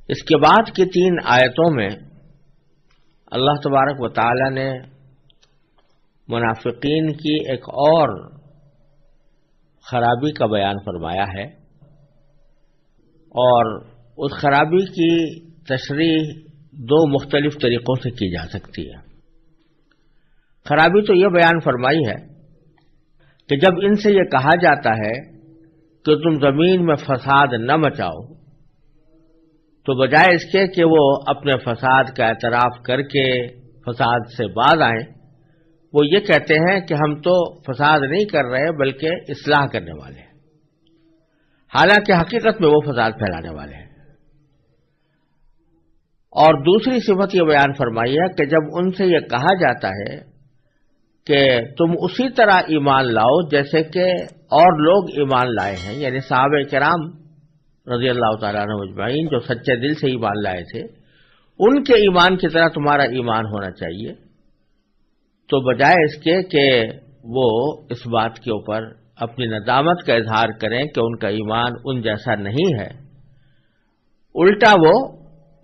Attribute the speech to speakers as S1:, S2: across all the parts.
S1: اس کے بعد کی 3 آیتوں میں اللہ تبارک و تعالی نے منافقین کی ایک اور خرابی کا بیان فرمایا ہے، اور اس خرابی کی تشریح 2 مختلف طریقوں سے کی جا سکتی ہے۔ خرابی تو یہ بیان فرمائی ہے کہ جب ان سے یہ کہا جاتا ہے کہ تم زمین میں فساد نہ مچاؤ، تو بجائے اس کے کہ وہ اپنے فساد کا اعتراف کر کے فساد سے باز آئیں، وہ یہ کہتے ہیں کہ ہم تو فساد نہیں کر رہے بلکہ اصلاح کرنے والے ہیں، حالانکہ حقیقت میں وہ فساد پھیلانے والے ہیں۔ اور دوسری صفت یہ بیان فرمائی ہے کہ جب ان سے یہ کہا جاتا ہے کہ تم اسی طرح ایمان لاؤ جیسے کہ اور لوگ ایمان لائے ہیں، یعنی صحابہ کرام رضی اللہ تعالیٰ عنہ اجمعین جو سچے دل سے ایمان لائے تھے، ان کے ایمان کی طرح تمہارا ایمان ہونا چاہیے، تو بجائے اس کے کہ وہ اس بات کے اوپر اپنی ندامت کا اظہار کریں کہ ان کا ایمان ان جیسا نہیں ہے، الٹا وہ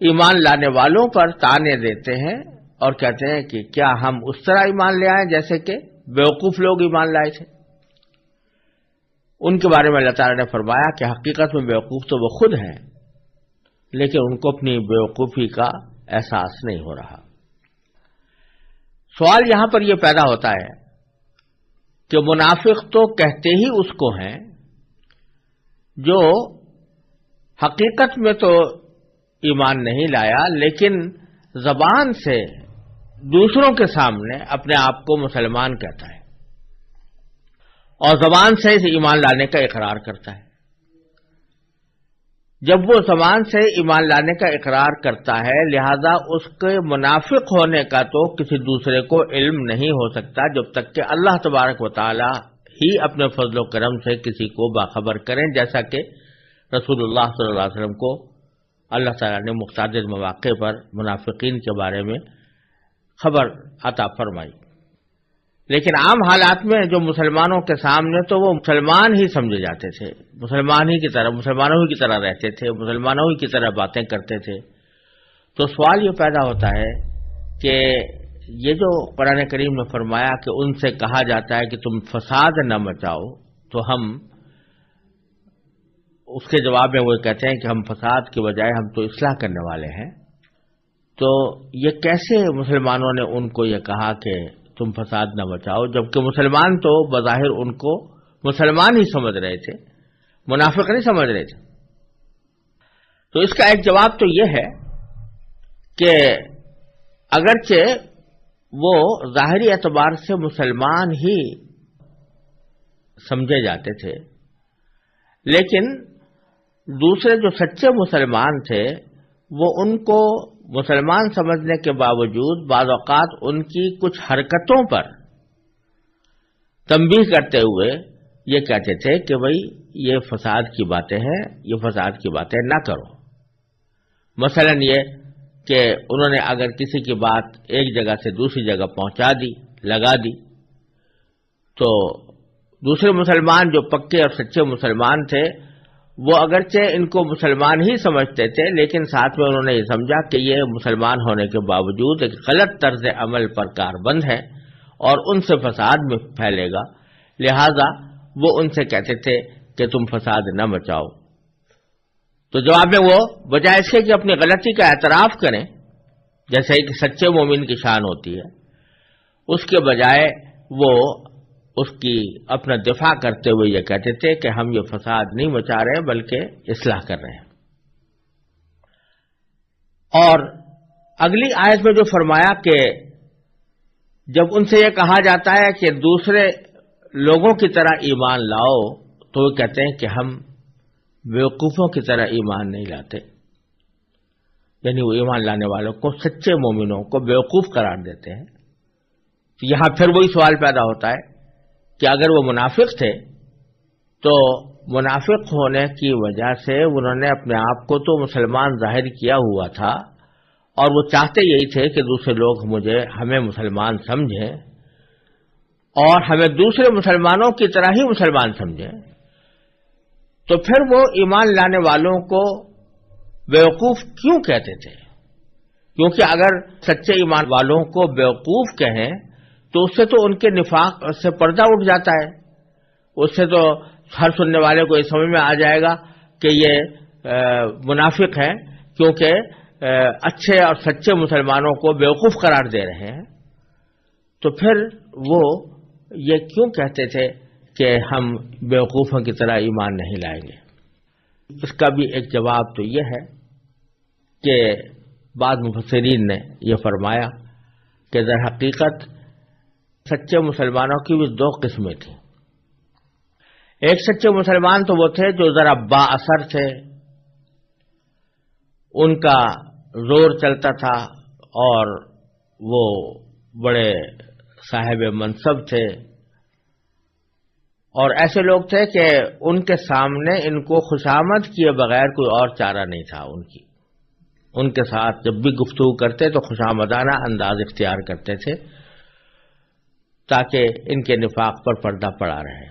S1: ایمان لانے والوں پر طعنے دیتے ہیں اور کہتے ہیں کہ کیا ہم اس طرح ایمان لے آئیں جیسے کہ بیوقوف لوگ ایمان لائے تھے۔ ان کے بارے میں اللہ تعالیٰ نے فرمایا کہ حقیقت میں بیوقوف تو وہ خود ہیں، لیکن ان کو اپنی بیوقوفی کا احساس نہیں ہو رہا۔ سوال یہاں پر یہ پیدا ہوتا ہے کہ منافق تو کہتے ہی اس کو ہیں جو حقیقت میں تو ایمان نہیں لایا، لیکن زبان سے دوسروں کے سامنے اپنے آپ کو مسلمان کہتا ہے اور زبان سے اسے ایمان لانے کا اقرار کرتا ہے۔ جب وہ زبان سے ایمان لانے کا اقرار کرتا ہے، لہذا اس کے منافق ہونے کا تو کسی دوسرے کو علم نہیں ہو سکتا جب تک کہ اللہ تبارک و تعالی ہی اپنے فضل و کرم سے کسی کو باخبر کریں، جیسا کہ رسول اللہ صلی اللہ علیہ وسلم کو اللہ تعالیٰ نے متعدد مواقع پر منافقین کے بارے میں خبر عطا فرمائی۔ لیکن عام حالات میں جو مسلمانوں کے سامنے تو وہ مسلمان ہی سمجھے جاتے تھے، مسلمانوں ہی کی طرح رہتے تھے، مسلمانوں ہی کی طرح باتیں کرتے تھے۔ تو سوال یہ پیدا ہوتا ہے کہ یہ جو قرآن کریم نے فرمایا کہ ان سے کہا جاتا ہے کہ تم فساد نہ مچاؤ، تو ہم اس کے جواب میں وہ کہتے ہیں کہ ہم فساد کی بجائے ہم تو اصلاح کرنے والے ہیں۔ تو یہ کیسے مسلمانوں نے ان کو یہ کہا کہ تم فساد نہ مچاؤ، جبکہ مسلمان تو بظاہر ان کو مسلمان ہی سمجھ رہے تھے، منافق نہیں سمجھ رہے تھے۔ تو اس کا ایک جواب تو یہ ہے کہ اگرچہ وہ ظاہری اعتبار سے مسلمان ہی سمجھے جاتے تھے، لیکن دوسرے جو سچے مسلمان تھے وہ ان کو مسلمان سمجھنے کے باوجود بعض اوقات ان کی کچھ حرکتوں پر تنبیہ کرتے ہوئے یہ کہتے تھے کہ بھئی یہ فساد کی باتیں ہیں، یہ فساد کی باتیں نہ کرو۔ مثلا یہ کہ انہوں نے اگر کسی کی بات ایک جگہ سے دوسری جگہ پہنچا دی، لگا دی، تو دوسرے مسلمان جو پکے اور سچے مسلمان تھے وہ اگرچہ ان کو مسلمان ہی سمجھتے تھے، لیکن ساتھ میں انہوں نے یہ سمجھا کہ یہ مسلمان ہونے کے باوجود ایک غلط طرز عمل پر کاربند ہے اور ان سے فساد میں پھیلے گا، لہذا وہ ان سے کہتے تھے کہ تم فساد نہ مچاؤ۔ تو جواب میں وہ بجائے اس کے کہ اپنی غلطی کا اعتراف کریں جیسے ایک سچے مومن کی شان ہوتی ہے، اس کے بجائے وہ اس کی اپنا دفاع کرتے ہوئے یہ کہتے تھے کہ ہم یہ فساد نہیں مچا رہے بلکہ اصلاح کر رہے ہیں۔ اور اگلی آیت میں جو فرمایا کہ جب ان سے یہ کہا جاتا ہے کہ دوسرے لوگوں کی طرح ایمان لاؤ، تو وہ کہتے ہیں کہ ہم بیوقوفوں کی طرح ایمان نہیں لاتے، یعنی وہ ایمان لانے والوں کو، سچے مومنوں کو بیوقوف قرار دیتے ہیں۔ تو یہاں پھر وہی سوال پیدا ہوتا ہے کہ اگر وہ منافق تھے تو منافق ہونے کی وجہ سے انہوں نے اپنے آپ کو تو مسلمان ظاہر کیا ہوا تھا اور وہ چاہتے یہی تھے کہ دوسرے لوگ ہمیں مسلمان سمجھیں اور ہمیں دوسرے مسلمانوں کی طرح ہی مسلمان سمجھیں، تو پھر وہ ایمان لانے والوں کو بیوقوف کیوں کہتے تھے؟ کیونکہ اگر سچے ایمان والوں کو بیوقوف کہیں تو اس سے تو ان کے نفاق سے پردہ اٹھ جاتا ہے، اس سے تو ہر سننے والے کو یہ سمجھ میں آ جائے گا کہ یہ منافق ہیں، کیونکہ اچھے اور سچے مسلمانوں کو بیوقوف قرار دے رہے ہیں۔ تو پھر وہ یہ کیوں کہتے تھے کہ ہم بیوقوفوں کی طرح ایمان نہیں لائیں گے؟ اس کا بھی ایک جواب تو یہ ہے کہ بعض مفسرین نے یہ فرمایا کہ در حقیقت سچے مسلمانوں کی بھی دو قسمیں تھیں۔ ایک سچے مسلمان تو وہ تھے جو ذرا با اثر تھے، ان کا زور چلتا تھا اور وہ بڑے صاحب منصب تھے، اور ایسے لوگ تھے کہ ان کے سامنے ان کو خوشامد کیے بغیر کوئی اور چارہ نہیں تھا ان کے ساتھ جب بھی گفتگو کرتے تو خوشامدانہ انداز اختیار کرتے تھے تاکہ ان کے نفاق پر پردہ پڑا رہے۔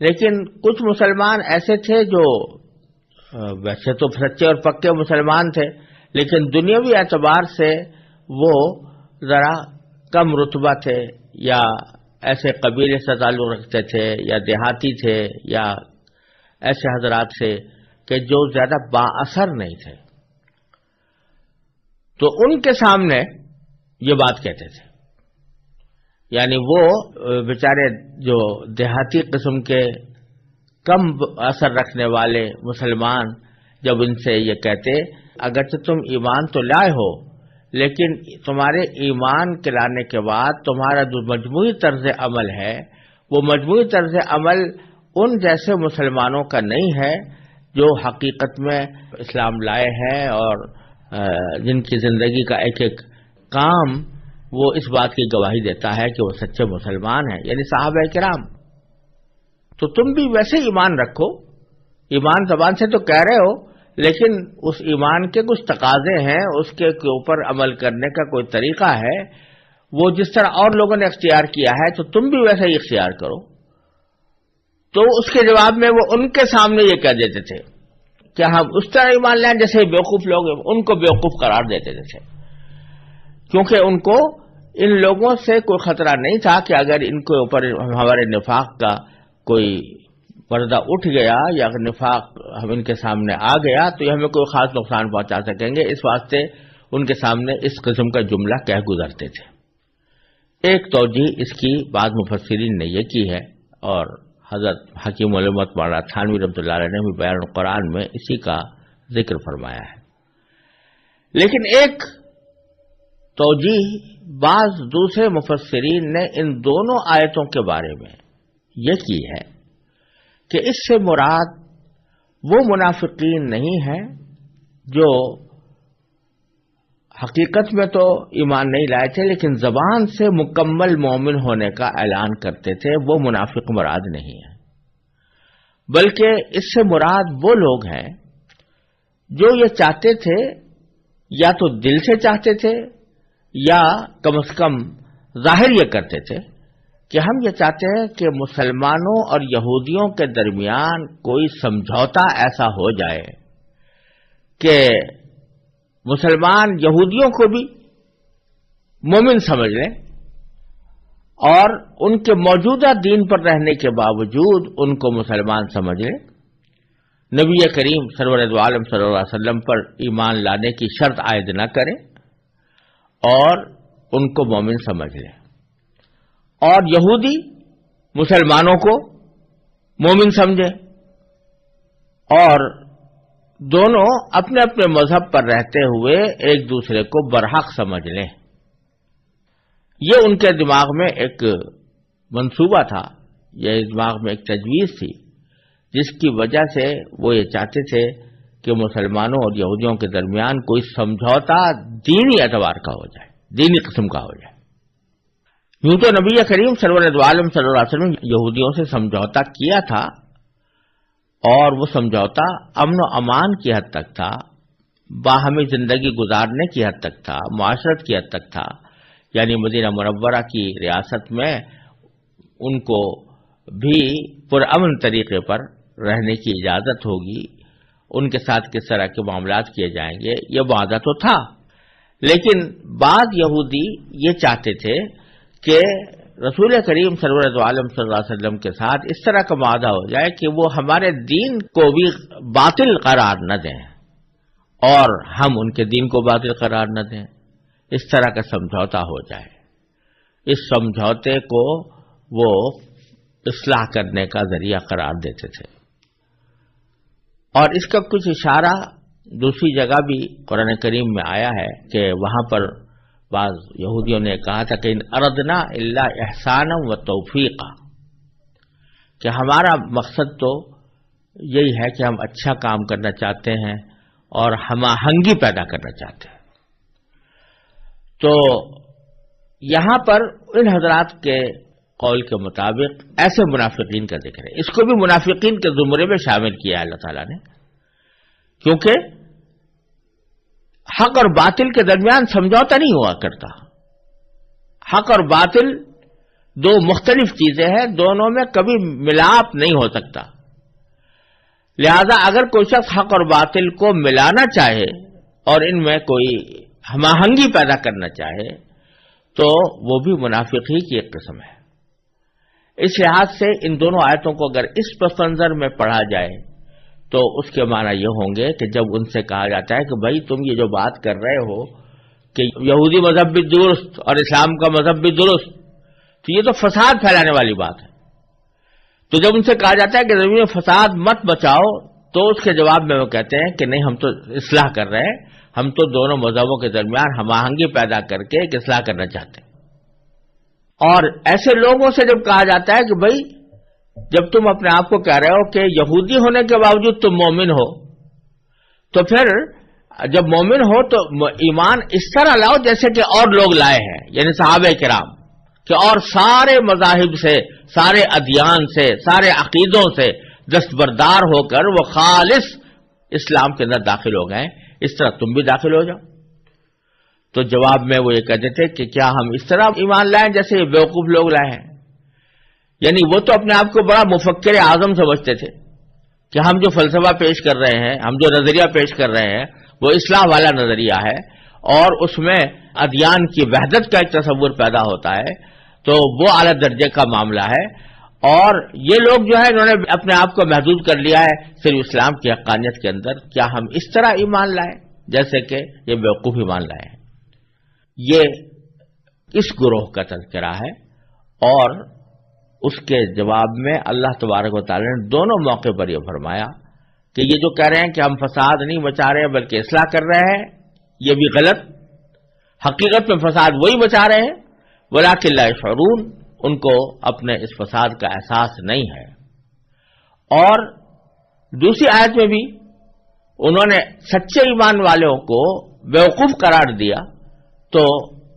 S1: لیکن کچھ مسلمان ایسے تھے جو ویسے تو سچے اور پکے مسلمان تھے، لیکن دنیاوی اعتبار سے وہ ذرا کم رتبہ تھے، یا ایسے قبیلے سے تعلق رکھتے تھے، یا دیہاتی تھے، یا ایسے حضرات تھے کہ جو زیادہ با اثر نہیں تھے، تو ان کے سامنے یہ بات کہتے تھے۔ یعنی وہ بیچارے جو دیہاتی قسم کے کم اثر رکھنے والے مسلمان جب ان سے یہ کہتے اگرچہ تم ایمان تو لائے ہو، لیکن تمہارے ایمان کے لانے کے بعد تمہارا جو مجموعی طرز عمل ہے وہ مجموعی طرز عمل ان جیسے مسلمانوں کا نہیں ہے جو حقیقت میں اسلام لائے ہیں اور جن کی زندگی کا ایک ایک کام وہ اس بات کی گواہی دیتا ہے کہ وہ سچے مسلمان ہیں، یعنی صحابہ کرام۔ تو تم بھی ویسے ایمان رکھو، ایمان زبان سے تو کہہ رہے ہو، لیکن اس ایمان کے کچھ تقاضے ہیں، اس کے اوپر عمل کرنے کا کوئی طریقہ ہے، وہ جس طرح اور لوگوں نے اختیار کیا ہے تو تم بھی ویسا ہی اختیار کرو۔ تو اس کے جواب میں وہ ان کے سامنے یہ کہہ دیتے تھے کہ ہم اس طرح ایمان لائیں جیسے بیوقوف لوگ ہیں، ان کو بیوقوف قرار دیتے تھے، کیونکہ ان کو ان لوگوں سے کوئی خطرہ نہیں تھا کہ اگر ان کے اوپر ہمارے نفاق کا کوئی پردہ اٹھ گیا یا نفاق ہم ان کے سامنے آ گیا تو یہ ہمیں کوئی خاص نقصان پہنچا سکیں گے، اس واسطے ان کے سامنے اس قسم کا جملہ کہہ گزرتے تھے۔ ایک توجیہ اس کی بعض مفسرین نے یہ کی ہے، اور حضرت حکیم علامت مولانا تھانوی رحمۃ اللہ علیہ نے بھی بیان القرآن میں اسی کا ذکر فرمایا ہے۔ لیکن ایک توجیہ بعض دوسرے مفسرین نے ان دونوں آیتوں کے بارے میں یہ کی ہے کہ اس سے مراد وہ منافقین نہیں ہیں جو حقیقت میں تو ایمان نہیں لائے تھے لیکن زبان سے مکمل مومن ہونے کا اعلان کرتے تھے، وہ منافق مراد نہیں ہے، بلکہ اس سے مراد وہ لوگ ہیں جو یہ چاہتے تھے، یا تو دل سے چاہتے تھے یا کم از کم ظاہر یہ کرتے تھے کہ ہم یہ چاہتے ہیں کہ مسلمانوں اور یہودیوں کے درمیان کوئی سمجھوتا ایسا ہو جائے کہ مسلمان یہودیوں کو بھی مومن سمجھ لیں اور ان کے موجودہ دین پر رہنے کے باوجود ان کو مسلمان سمجھ لیں، نبی کریم سرور دو عالم صلی اللہ علیہ وسلم پر ایمان لانے کی شرط عائد نہ کریں اور ان کو مومن سمجھ لیں، اور یہودی مسلمانوں کو مومن سمجھیں، اور دونوں اپنے اپنے مذہب پر رہتے ہوئے ایک دوسرے کو برحق سمجھ لیں۔ یہ ان کے دماغ میں ایک منصوبہ تھا، یہ دماغ میں ایک تجویز تھی جس کی وجہ سے وہ یہ چاہتے تھے کہ مسلمانوں اور یہودیوں کے درمیان کوئی سمجھوتا دینی اعتبار کا ہو جائے، دینی قسم کا ہو جائے۔ یوں تو نبی کریم سرور دو عالم صلی اللہ علیہ وسلم یہودیوں سے سمجھوتا کیا تھا، اور وہ سمجھوتا امن و امان کی حد تک تھا، باہمی زندگی گزارنے کی حد تک تھا، معاشرت کی حد تک تھا، یعنی مدینہ منورہ کی ریاست میں ان کو بھی پرامن طریقے پر رہنے کی اجازت ہوگی، ان کے ساتھ کس طرح کے معاملات کیے جائیں گے، یہ وعدہ تو تھا، لیکن بعض یہودی یہ چاہتے تھے کہ رسول کریم سرورت عالم صلی اللہ علیہ وسلم کے ساتھ اس طرح کا معاہدہ ہو جائے کہ وہ ہمارے دین کو بھی باطل قرار نہ دیں اور ہم ان کے دین کو باطل قرار نہ دیں، اس طرح کا سمجھوتا ہو جائے۔ اس سمجھوتے کو وہ اصلاح کرنے کا ذریعہ قرار دیتے تھے، اور اس کا کچھ اشارہ دوسری جگہ بھی قرآن کریم میں آیا ہے کہ وہاں پر بعض یہودیوں نے کہا تھا کہ ان اردنا الا احسانا و توفیقا، کہ ہمارا مقصد تو یہی ہے کہ ہم اچھا کام کرنا چاہتے ہیں اور ہم آہنگی پیدا کرنا چاہتے ہیں۔ تو یہاں پر ان حضرات کے قول کے مطابق ایسے منافقین کا ذکر ہے، اس کو بھی منافقین کے زمرے میں شامل کیا ہے اللہ تعالیٰ نے، کیونکہ حق اور باطل کے درمیان سمجھوتا نہیں ہوا کرتا۔ حق اور باطل دو مختلف چیزیں ہیں، دونوں میں کبھی ملاپ نہیں ہو سکتا، لہذا اگر کوئی شخص حق اور باطل کو ملانا چاہے اور ان میں کوئی ہم آہنگی پیدا کرنا چاہے تو وہ بھی منافق ہی کی ایک قسم ہے۔ اس لحاظ سے ان دونوں آیتوں کو اگر اس پس منظر میں پڑھا جائے تو اس کے معنی یہ ہوں گے کہ جب ان سے کہا جاتا ہے کہ بھائی تم یہ جو بات کر رہے ہو کہ یہودی مذہب بھی درست اور اسلام کا مذہب بھی درست، تو یہ تو فساد پھیلانے والی بات ہے۔ تو جب ان سے کہا جاتا ہے کہ زمین میں فساد مت بچاؤ، تو اس کے جواب میں وہ کہتے ہیں کہ نہیں، ہم تو اصلاح کر رہے ہیں، ہم تو دونوں مذہبوں کے درمیان ہم آہنگی پیدا کر کے ایک اصلاح کرنا چاہتے ہیں۔ اور ایسے لوگوں سے جب کہا جاتا ہے کہ بھائی جب تم اپنے آپ کو کہہ رہے ہو کہ یہودی ہونے کے باوجود تم مومن ہو، تو پھر جب مومن ہو تو ایمان اس طرح لاؤ جیسے کہ اور لوگ لائے ہیں، یعنی صحابہ کرام، کہ اور سارے مذاہب سے، سارے ادیان سے، سارے عقیدوں سے دستبردار ہو کر وہ خالص اسلام کے اندر داخل ہو گئے، اس طرح تم بھی داخل ہو جاؤ۔ تو جواب میں وہ یہ کہتے تھے کہ کیا ہم اس طرح ایمان لائیں جیسے یہ بیوقوف لوگ لائے ہیں؟ یعنی وہ تو اپنے آپ کو بڑا مفکر اعظم سمجھتے تھے کہ ہم جو فلسفہ پیش کر رہے ہیں، ہم جو نظریہ پیش کر رہے ہیں وہ اصلاح والا نظریہ ہے، اور اس میں ادیان کی وحدت کا ایک تصور پیدا ہوتا ہے، تو وہ اعلیٰ درجے کا معاملہ ہے۔ اور یہ لوگ جو ہے انہوں نے اپنے آپ کو محدود کر لیا ہے صرف اسلام کی حقانیت کے اندر، کیا ہم اس طرح ایمان لائیں جیسے کہ یہ بیوقوف ایمان لائے ہیں؟ یہ اس گروہ کا تذکرہ ہے، اور اس کے جواب میں اللہ تبارک و تعالی نے دونوں موقع پر یہ فرمایا کہ یہ جو کہہ رہے ہیں کہ ہم فساد نہیں مچا رہے بلکہ اصلاح کر رہے ہیں، یہ بھی غلط، حقیقت میں فساد وہی مچا رہے ہیں، ولکن لا یشعرون، ان کو اپنے اس فساد کا احساس نہیں ہے۔ اور دوسری آیت میں بھی انہوں نے سچے ایمان والوں کو بیوقوف قرار دیا، تو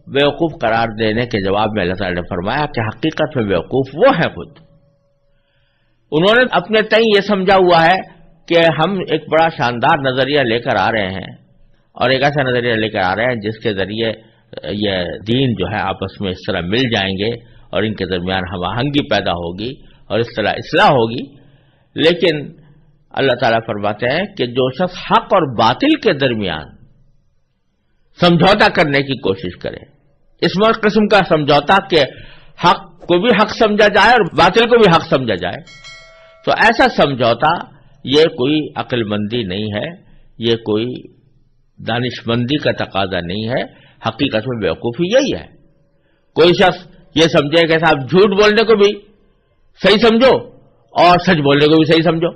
S1: بیوقوف قرار دینے کے جواب میں اللہ تعالی نے فرمایا کہ حقیقت میں بیوقوف وہ ہیں خود۔ انہوں نے اپنے تئیں یہ سمجھا ہوا ہے کہ ہم ایک بڑا شاندار نظریہ لے کر آ رہے ہیں، اور ایک ایسا نظریہ لے کر آ رہے ہیں جس کے ذریعے یہ دین جو ہے آپس میں اس طرح مل جائیں گے اور ان کے درمیان ہم آہنگی پیدا ہوگی اور اس طرح اصلاح ہوگی۔ لیکن اللہ تعالیٰ فرماتے ہیں کہ جو شخص حق اور باطل کے درمیان سمجھوتا کرنے کی کوشش کرے، اس قسم کا سمجھوتا کہ حق کو بھی حق سمجھا جائے اور باطل کو بھی حق سمجھا جائے، تو ایسا سمجھوتا یہ کوئی عقل مندی نہیں ہے، یہ کوئی دانش مندی کا تقاضا نہیں ہے، حقیقت میں بیوقوفی یہی ہے۔ کوئی شخص یہ سمجھے کہ صاحب جھوٹ بولنے کو بھی صحیح سمجھو اور سچ بولنے کو بھی صحیح سمجھو،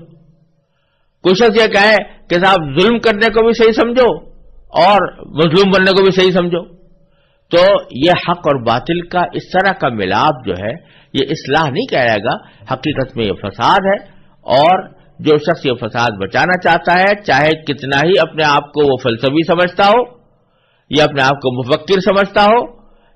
S1: کوئی شخص یہ کہے کہ صاحب ظلم کرنے کو بھی صحیح سمجھو اور مظلوم بننے کو بھی صحیح سمجھو، تو یہ حق اور باطل کا اس طرح کا ملاپ جو ہے یہ اصلاح نہیں کہلائے گا، حقیقت میں یہ فساد ہے۔ اور جو شخص یہ فساد بچانا چاہتا ہے، چاہے کتنا ہی اپنے آپ کو وہ فلسفی سمجھتا ہو یا اپنے آپ کو مفکر سمجھتا ہو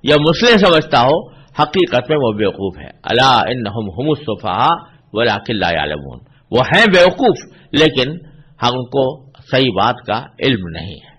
S1: یا مصلح سمجھتا ہو، حقیقت میں وہ بیوقوف ہے۔ الا انہم هم السفہاء ولکن لا یعلمون، وہ ہیں بیوقوف لیکن ہم کو صحیح بات کا علم نہیں ہے۔